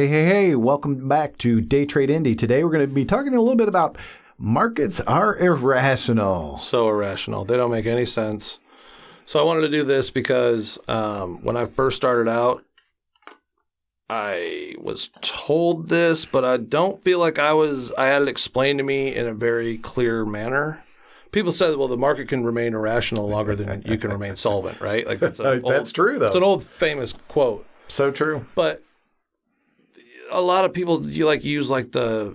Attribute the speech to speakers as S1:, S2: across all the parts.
S1: Hey, welcome back to Day Trade Indy. Today we're going to be talking a little bit about markets are irrational.
S2: So irrational. They don't make any sense. So I wanted to do this because when I first started out, I was told this, but I don't feel like I had it explained to me in a very clear manner. People said, well, the market can remain irrational longer than you can remain solvent, right? Like
S1: that's true, though.
S2: It's an old famous quote.
S1: So true.
S2: But a lot of people use the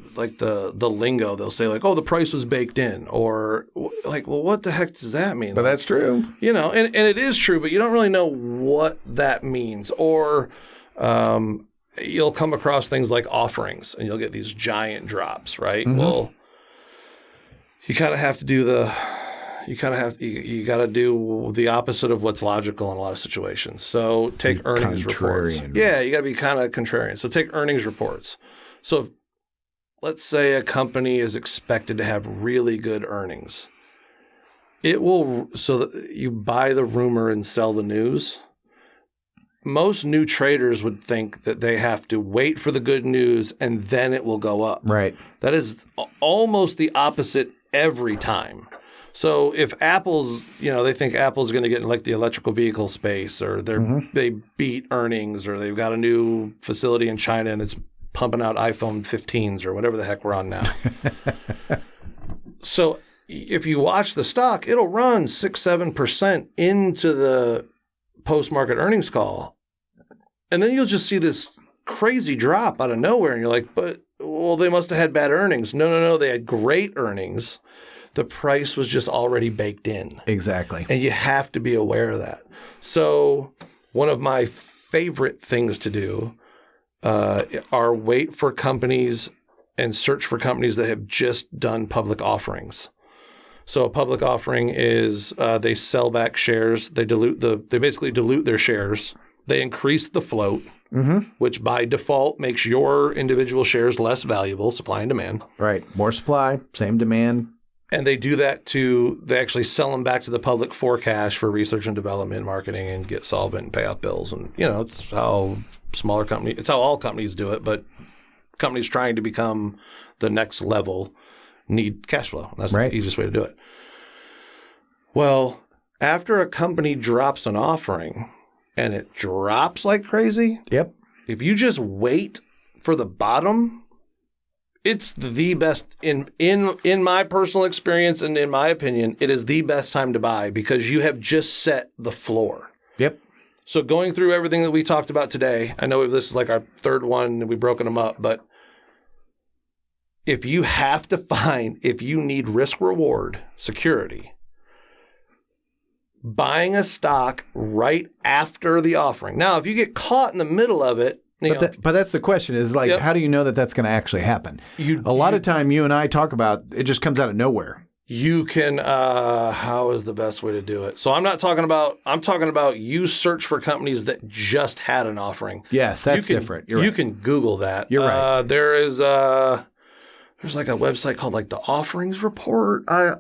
S2: lingo. They'll say like, "Oh, the price was baked in," or like, "Well, what the heck does that mean?"
S1: But that's true.
S2: You know, and it is true, but you don't really know what that means. Or you'll come across things like offerings, and you'll get these giant drops, right? Mm-hmm. Well, you kind of have to do you got to do the opposite of what's logical in a lot of situations. So take earnings reports. Yeah, you got to be kind of contrarian. So take earnings reports. So let's say a company is expected to have really good earnings. So that you buy the rumor and sell the news. Most new traders would think that they have to wait for the good news and then it will go up. Right. That is almost the opposite every time. So if Apple's, they think Apple's going to get in like the electrical vehicle space, or they beat earnings, or they've got a new facility in China and it's pumping out iPhone 15s or whatever the heck we're on now. So if you watch the stock, it'll run 6-7% into the post-market earnings call. And then you'll just see this crazy drop out of nowhere. And you're like, well, they must have had bad earnings. No. They had great earnings. The price was just already baked in. Exactly. And you have to be aware of that. So one of my favorite things to do are wait for companies and search for companies that have just done public offerings. So a public offering is they sell back shares. They basically dilute their shares. They increase the float, which by default makes your individual shares less valuable, supply and demand. Right. More supply, same demand. And they do that they actually sell them back to the public for cash for research and development, marketing, and get solvent and pay off bills. And, it's how it's how all companies do it. But companies trying to become the next level need cash flow. That's the easiest way to do it. Well, after a company drops an offering and it drops like crazy, if you just wait for the bottom, it's the best in my personal experience and in my opinion, it is the best time to buy because you have just set the floor. Yep. So going through everything that we talked about today, I know this is like our third one and we've broken them up, but if you need risk reward security, buying a stock right after the offering. Now, if you get caught in the middle of it, but that's the question is like, how do you know that that's going to actually happen? A lot of time you and I talk about, it just comes out of nowhere. You can, how is the best way to do it? So I'm talking about you search for companies that just had an offering. Yes, that's different. You can Google that. You're right. There's like a website called like the Offerings Report. I'll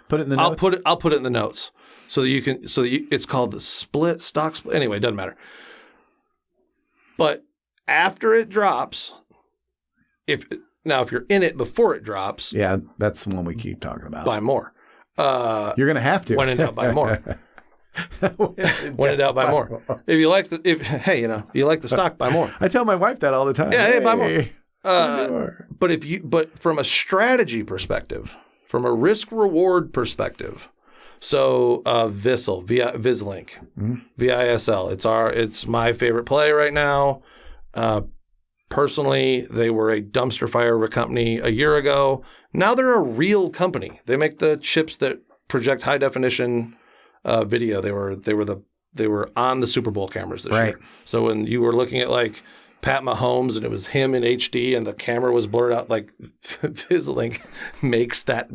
S2: put it in the notes. I'll put it in the notes so that you can, it's called the stock split. Anyway, it doesn't matter. But after it drops, if you're in it before it drops, that's the one we keep talking about. Buy more. You're going to have to. When in doubt, buy more. When in doubt, buy more. If you like you like the stock, buy more. I tell my wife that all the time. Yeah, hey, buy more. But from a strategy perspective, from a risk reward perspective. So Visl, Vislink, VISL. It's my favorite play right now. Personally, they were a dumpster fire of a company a year ago. Now they're a real company. They make the chips that project high definition video. They were on the Super Bowl cameras this year. So when you were looking at like Pat Mahomes and it was him in HD and the camera was blurred out, like Vislink makes that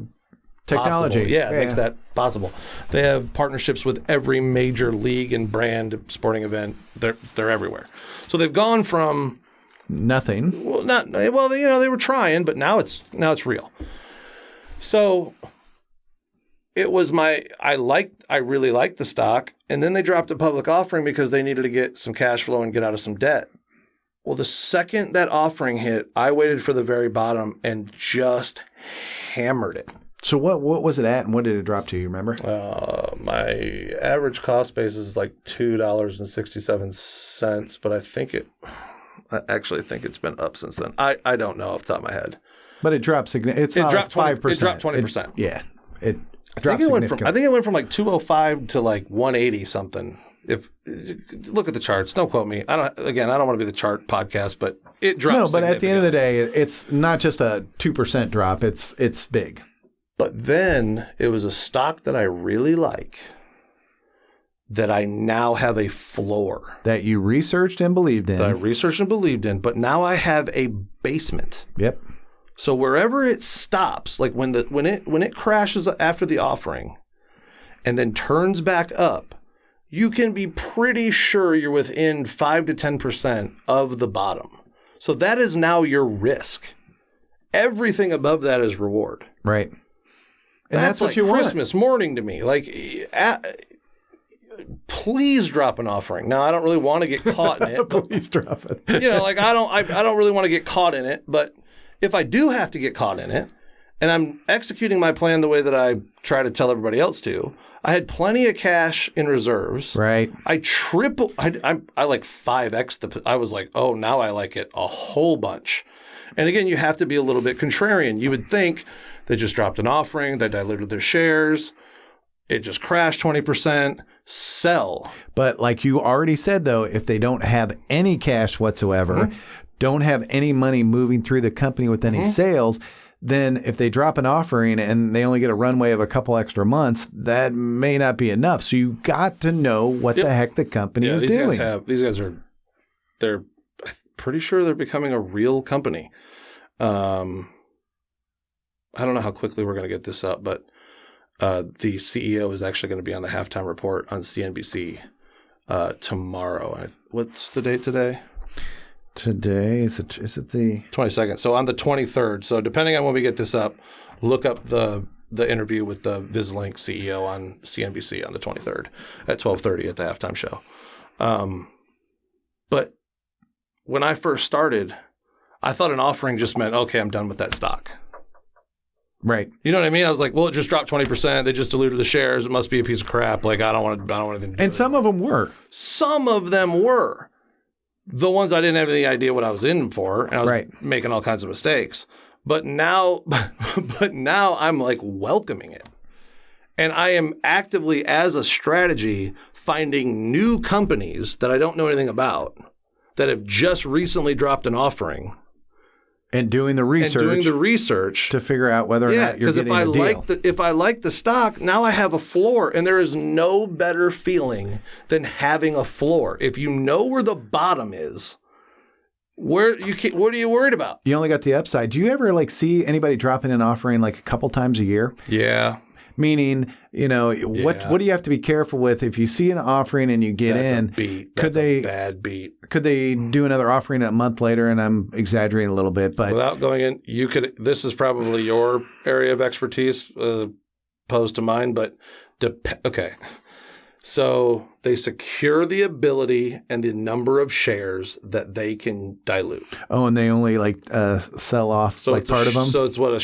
S2: technology. Possible. Makes that possible. They have partnerships with every major league and brand sporting event. They're everywhere. So they've gone from nothing. They were trying, but now it's real. So it was I really liked the stock, and then they dropped a public offering because they needed to get some cash flow and get out of some debt. Well, the second that offering hit, I waited for the very bottom and just hammered it.
S1: So what was it at, and what did it drop to? You remember?
S2: My average cost basis is like $2.67, but I actually think it's been up since then. I don't know off the top of my head.
S1: But it dropped significantly. It dropped 5%.
S2: It dropped 20%.
S1: Yeah, it
S2: I
S1: dropped significantly.
S2: I think it went from like 205 to like 180 something. If look at the charts, don't quote me. I don't want to be the chart podcast, but it dropped.
S1: No, but at the end of the day, it's not just a 2% drop. It's big.
S2: But then it was a stock that I really like, that I now have a floor.
S1: That you researched and believed in.
S2: That I researched and believed in, but now I have a basement.
S1: Yep.
S2: So wherever it stops, like when it crashes after the offering and then turns back up, you can be pretty sure you're within 5 to 10% of the bottom. So that is now your risk. Everything above that is reward.
S1: Right. And that's what
S2: like
S1: you want.
S2: Christmas morning to me. Like, please drop an offering. Now, I don't really want to get caught in it.
S1: Please drop it.
S2: I don't really want to get caught in it. But if I do have to get caught in it, and I'm executing my plan the way that I try to tell everybody else to, I had plenty of cash in reserves.
S1: Right.
S2: I like 5x I was like, oh, now I like it a whole bunch. And again, you have to be a little bit contrarian. You would think they just dropped an offering, they diluted their shares, it just crashed 20%, sell.
S1: But like you already said, though, if they don't have any cash whatsoever, don't have any money moving through the company with any sales, then if they drop an offering and they only get a runway of a couple extra months, that may not be enough. So you got to know what the heck the company is doing.
S2: These guys they're pretty sure they're becoming a real company. I don't know how quickly we're going to get this up, but the CEO is actually going to be on the halftime report on CNBC tomorrow. What's the date today?
S1: Today, is it the
S2: 22nd? So on the 23rd. So depending on when we get this up, look up the interview with the Vislink CEO on CNBC on the 23rd at 12:30 at the halftime show. But when I first started, I thought an offering just meant, okay, I'm done with that stock.
S1: Right.
S2: You know what I mean? I was like, well, it just dropped 20%. They just diluted the shares. It must be a piece of crap. Like, I don't want anything to do with it.
S1: And some of them were.
S2: Some of them were. The ones I didn't have any idea what I was in for, and I was making all kinds of mistakes. But now I'm like welcoming it. And I am actively, as a strategy, finding new companies that I don't know anything about that have just recently dropped an offering.
S1: And doing the research to figure out whether or not you're getting a deal.
S2: If I like the stock, now I have a floor, and there is no better feeling than having a floor. If you know where the bottom is, what are you worried about?
S1: You only got the upside. Do you ever see anybody dropping an offering like a couple times a year?
S2: Yeah.
S1: Meaning, what do you have to be careful with if you see an offering and you get in?
S2: That's a bad beat.
S1: Could they do another offering a month later? And I'm exaggerating a little bit, but
S2: without going in, you could. This is probably your area of expertise, opposed to mine. But okay. So they secure the ability and the number of shares that they can dilute.
S1: Oh, and they only sell off part of them?
S2: So it's a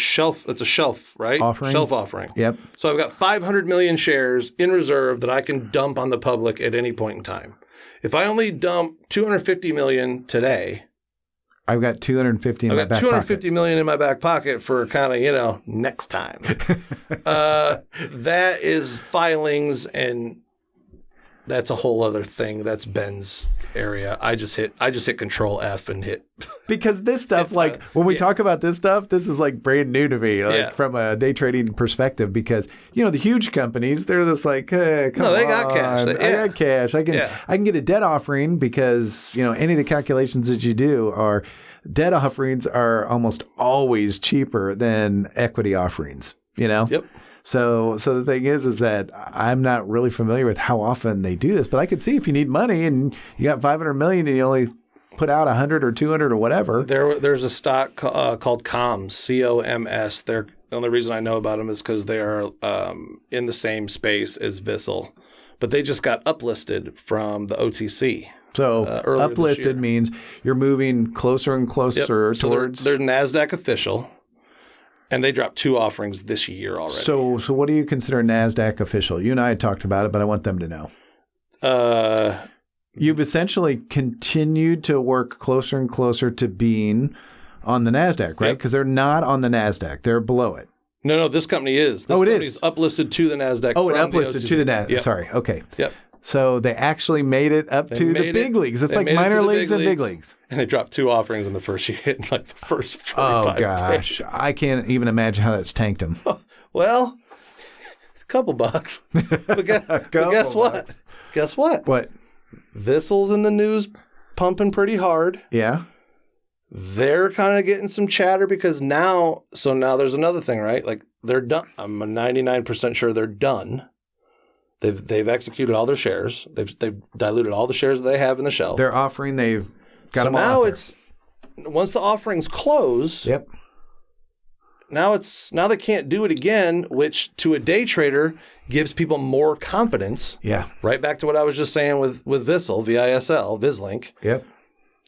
S2: shelf, right?
S1: Offering?
S2: Shelf offering.
S1: Yep.
S2: So I've got 500 million shares in reserve that I can dump on the public at any point in time. If I only dump 250 million today,
S1: I've got 250 in my back pocket.
S2: I've got 250 million in my back pocket for kind of, next time. That is filings, and that's a whole other thing. That's Ben's area. I just hit Control F and hit.
S1: Because this stuff, when we talk about this stuff, this is brand new to me, from a day trading perspective. Because the huge companies, they're just like, hey, come on,
S2: they got cash.
S1: I got cash. I can get a debt offering because any of the calculations that you do are debt offerings are almost always cheaper than equity offerings.
S2: Yep.
S1: So the thing is that I'm not really familiar with how often they do this, but I could see if you need money and you got 500 million and you only put out 100 or 200 or whatever.
S2: There's a stock called COMS, COMS. They're The only reason I know about them is because they are in the same space as Vissel, but they just got uplisted from the OTC.
S1: So uplisted means you're moving closer and closer towards.
S2: They're NASDAQ official, and they dropped 2 offerings this year already.
S1: So what do you consider NASDAQ official? You and I had talked about it, but I want them to know. You've essentially continued to work closer and closer to being on the NASDAQ, right? Because they're not on the NASDAQ. They're below it.
S2: No, this company is. This company is uplisted to the NASDAQ.
S1: Oh, it uplisted to the NASDAQ. Yep. Sorry. Okay.
S2: Yep.
S1: So they actually made it up to the big leagues. It's like minor leagues and big leagues.
S2: And they dropped 2 offerings in the first year, in like the first 45 days.
S1: I can't even imagine how that's tanked them.
S2: Well, a couple bucks. But guess what? Guess what?
S1: What?
S2: Vissel's in the news pumping pretty hard.
S1: Yeah.
S2: They're kind of getting some chatter because now there's another thing, right? Like they're done. I'm 99% sure they're done. They've executed all their shares. They've diluted all the shares that they have in the shelf.
S1: They're offering. They've got them
S2: now.
S1: It's
S2: once the offering's closed.
S1: Yep.
S2: Now they can't do it again, which to a day trader gives people more confidence.
S1: Yeah.
S2: Right back to what I was just saying with Vissel, VISL, Vislink.
S1: Yep.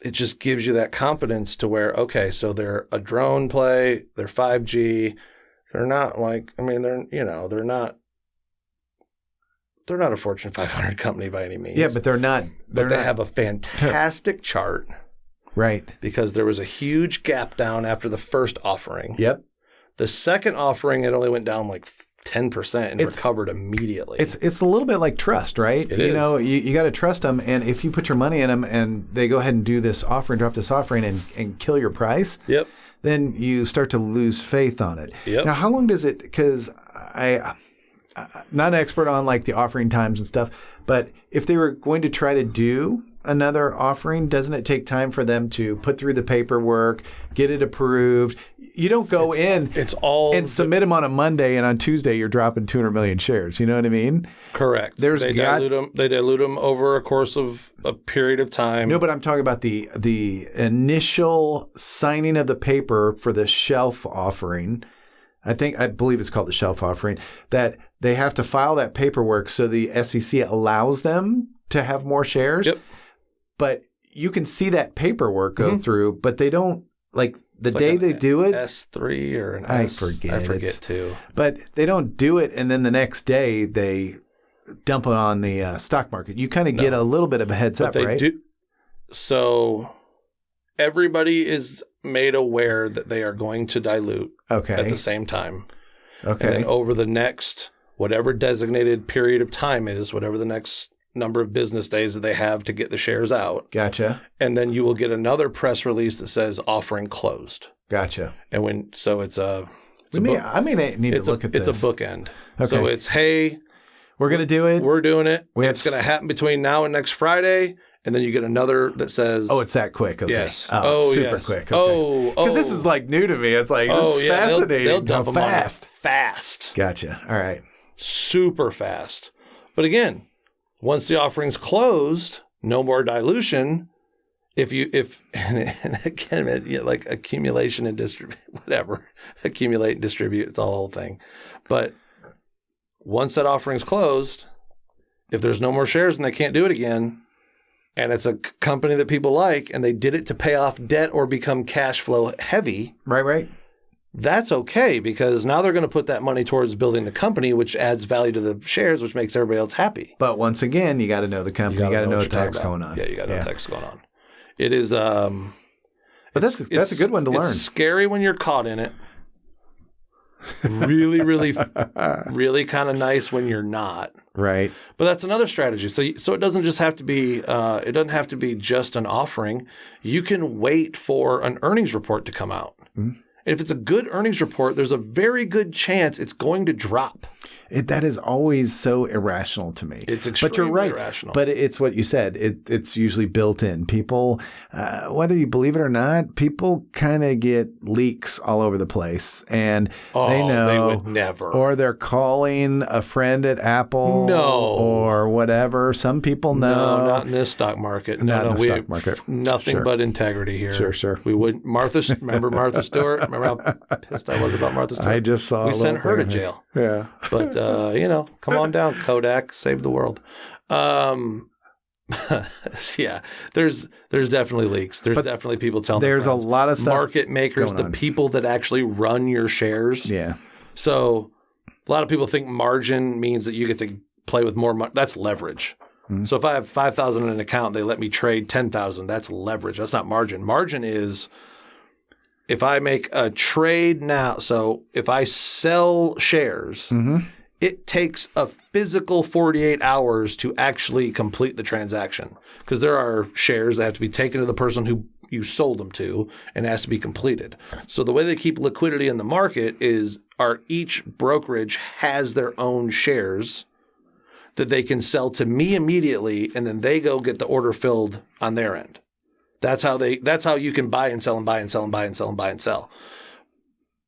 S2: It just gives you that confidence to where, okay, so they're a drone play, they're 5G, they're not like, I mean, they're not a Fortune 500 company by any means.
S1: Yeah, but they're not.
S2: They have a fantastic chart.
S1: Right.
S2: Because there was a huge gap down after the first offering.
S1: Yep.
S2: The second offering, it only went down like 10% and recovered immediately.
S1: It's a little bit like trust, right?
S2: It is.
S1: You got to trust them, and if you put your money in them and they go ahead and do this offering, drop this offering, and kill your price,
S2: yep,
S1: then you start to lose faith on it.
S2: Yep.
S1: Now, how long does it? Because I'm not an expert on like the offering times and stuff, but if they were going to try to do another offering, doesn't it take time for them to put through the paperwork, get it approved? You don't go and submit them on a Monday, and on Tuesday you're dropping 200 million shares. You know what I mean?
S2: Correct. They dilute them over a course of a period of time.
S1: No, but I'm talking about the initial signing of the paper for the shelf offering. I believe it's called the shelf offering, that they have to file that paperwork so the SEC allows them to have more shares.
S2: Yep.
S1: But you can see that paperwork go through, but they don't, like the day they do it.
S2: S3 or an
S1: I
S2: S.
S1: forget.
S2: I forget too.
S1: But they don't do it, and then the next day they dump it on the stock market. You kind of get a little bit of a heads up, right?
S2: So everybody is made aware that they are going to dilute at the same time.
S1: Okay.
S2: And then over the next, whatever designated period of time is, whatever the next number of business days that they have to get the shares out.
S1: Gotcha.
S2: And then you will get another press release that says offering closed.
S1: Gotcha.
S2: And
S1: I may need to look at this.
S2: It's a bookend.
S1: Okay.
S2: So it's, hey,
S1: we're going to do it.
S2: We're doing it. It's going to happen between now and next Friday. And then you get another that says,
S1: oh, it's that quick. Okay.
S2: Yes.
S1: Oh, it's super quick. Okay. Because this is like new to me. It's like, this is fascinating.
S2: They'll dump
S1: how
S2: them
S1: fast.
S2: Fast.
S1: Gotcha. All right.
S2: Super fast. But again, once the offering's closed, no more dilution. And again, like accumulation and distribute, whatever, accumulate and distribute, it's all the whole thing. But once that offering's closed, if there's no more shares and they can't do it again, and it's a company that people like, and they did it to pay off debt or become cash flow heavy.
S1: Right.
S2: That's okay, because now they're going to put that money towards building the company, which adds value to the shares, which makes everybody else happy.
S1: But once again, you got to know the company. You got to know the tax going on.
S2: Yeah, you got to know the tax going on. It is. But
S1: that's a good one to learn.
S2: It's scary when you're caught in it. Really, really, really kind of nice when you're not.
S1: Right.
S2: But that's another strategy. So it doesn't just have to be. It doesn't have to be just an offering. You can wait for an earnings report to come out. Mm-hmm. And if it's a good earnings report, there's a very good chance it's going to drop.
S1: That is always so irrational to me.
S2: It's extremely
S1: but you're right.
S2: irrational.
S1: But it's what you said. It's usually built in. People, whether you believe it or not, people kind of get leaks all over the place, and they know
S2: they would never.
S1: Or they're calling a friend at Apple, or whatever. Some people know.
S2: No, not in this stock market.
S1: Not in the stock market.
S2: Nothing but integrity here.
S1: Sure.
S2: We would. Remember Martha Stewart? Remember how pissed I was about Martha Stewart?
S1: I just saw.
S2: We sent her to jail.
S1: Yeah.
S2: But come on down, Kodak, save the world. Yeah, there's definitely leaks. There's definitely people telling.
S1: There's a lot of stuff.
S2: Market makers, the people that actually run your shares.
S1: Yeah.
S2: So a lot of people think margin means that you get to play with more money. That's leverage. Mm-hmm. So if I have 5,000 in an account, they let me trade 10,000. That's leverage. That's not margin. Margin is if I make a trade now. So if I sell shares, it takes a physical 48 hours to actually complete the transaction because there are shares that have to be taken to the person who you sold them to and it has to be completed. So the way they keep liquidity in the market is each brokerage has their own shares that they can sell to me immediately, and then they go get the order filled on their end. That's how you can buy and sell and buy and sell and buy and sell and buy and sell.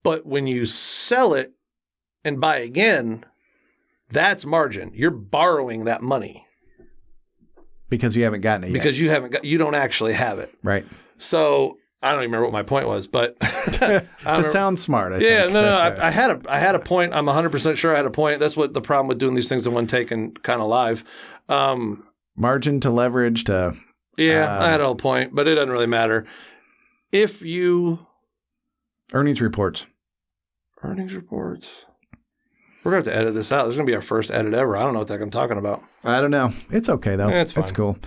S2: But when you sell it and buy again, that's margin. You're borrowing that money.
S1: Because you haven't gotten it yet.
S2: Because you don't actually have it.
S1: Right.
S2: So I don't even remember what my point was, but
S1: to sound smart, I think.
S2: No. I had a point. I'm 100% sure I had a point. That's what the problem with doing these things in one take and kind of live.
S1: Margin to leverage to.
S2: Yeah, I had a whole point, but it doesn't really matter. If you
S1: earnings reports.
S2: We're gonna have to edit this out. This is gonna be our first edit ever. I don't know what the heck I'm talking about.
S1: I don't know. It's okay though.
S2: It's fine.
S1: It's cool.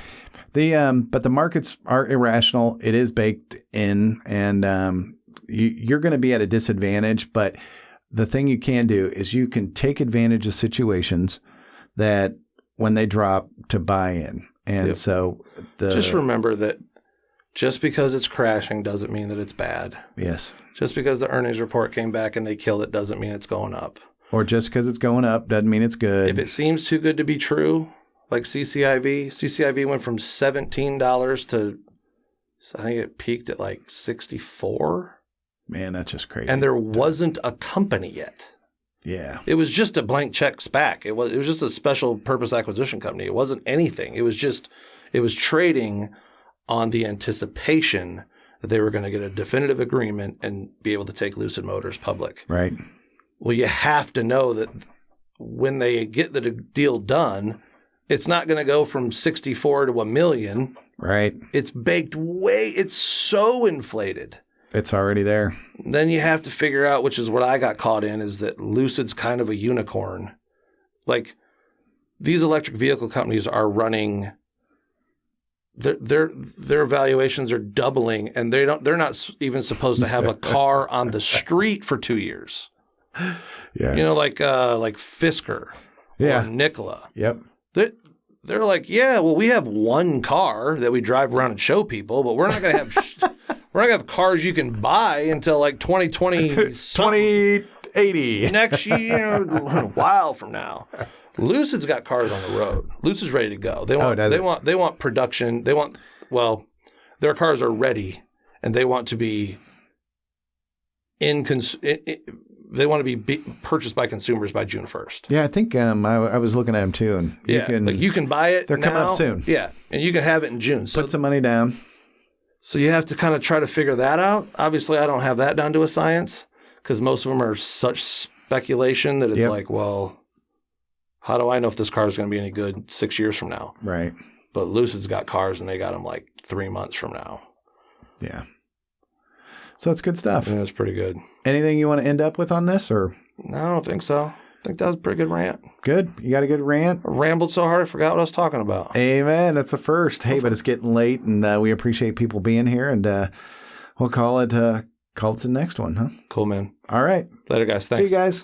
S1: But the markets are irrational. It is baked in, and you're going to be at a disadvantage. But the thing you can do is you can take advantage of situations that when they drop to buy in. And so
S2: just remember that just because it's crashing doesn't mean that it's bad.
S1: Yes.
S2: Just because the earnings report came back and they killed it doesn't mean it's going up.
S1: Or just because it's going up doesn't mean it's good.
S2: If it seems too good to be true, like CCIV went from $17 to, I think it peaked at like 64.
S1: Man, that's just crazy.
S2: And there wasn't a company yet.
S1: Yeah.
S2: It was just a blank check SPAC. It was just a special purpose acquisition company. It wasn't anything. It was trading on the anticipation that they were going to get a definitive agreement and be able to take Lucid Motors public.
S1: Right.
S2: Well, you have to know that when they get the deal done, it's not going to go from 64 to 1 million.
S1: Right.
S2: It's baked it's so inflated.
S1: It's already there.
S2: Then you have to figure out, which is what I got caught in, is that Lucid's kind of a unicorn. Like these electric vehicle companies are running, their valuations are doubling, and they're not even supposed to have a car on the street for 2 years.
S1: Yeah.
S2: You know, like Fisker or Nikola.
S1: Yep.
S2: They're like, yeah, well, we have one car that we drive around and show people, but we're not going to have we're not going to have cars you can buy until like 2020
S1: 2080
S2: next year, a while from now. Lucid's got cars on the road. Lucid's ready to go. They want production. Their cars are ready, and they want to be they want to be purchased by consumers by June 1st.
S1: Yeah, I think I was looking at them too, and
S2: you can buy it.
S1: They're coming up soon.
S2: Yeah, and you can have it in June. So
S1: put some money down.
S2: So you have to kind of try to figure that out. Obviously, I don't have that down to a science because most of them are such speculation that it's like, well, how do I know if this car is going to be any good 6 years from now?
S1: Right.
S2: But Lucid's got cars, and they got them like 3 months from now.
S1: Yeah. So it's good stuff.
S2: Yeah, it's pretty good.
S1: Anything you want to end up with on this, or?
S2: No, I don't think so. I think that was a pretty good rant.
S1: Good. You got a good rant?
S2: I rambled so hard I forgot what I was talking about.
S1: Amen. That's the first. Hey, but it's getting late, and we appreciate people being here, and we'll call it the next one, huh?
S2: Cool, man.
S1: All right.
S2: Later, guys. Thanks.
S1: See you guys.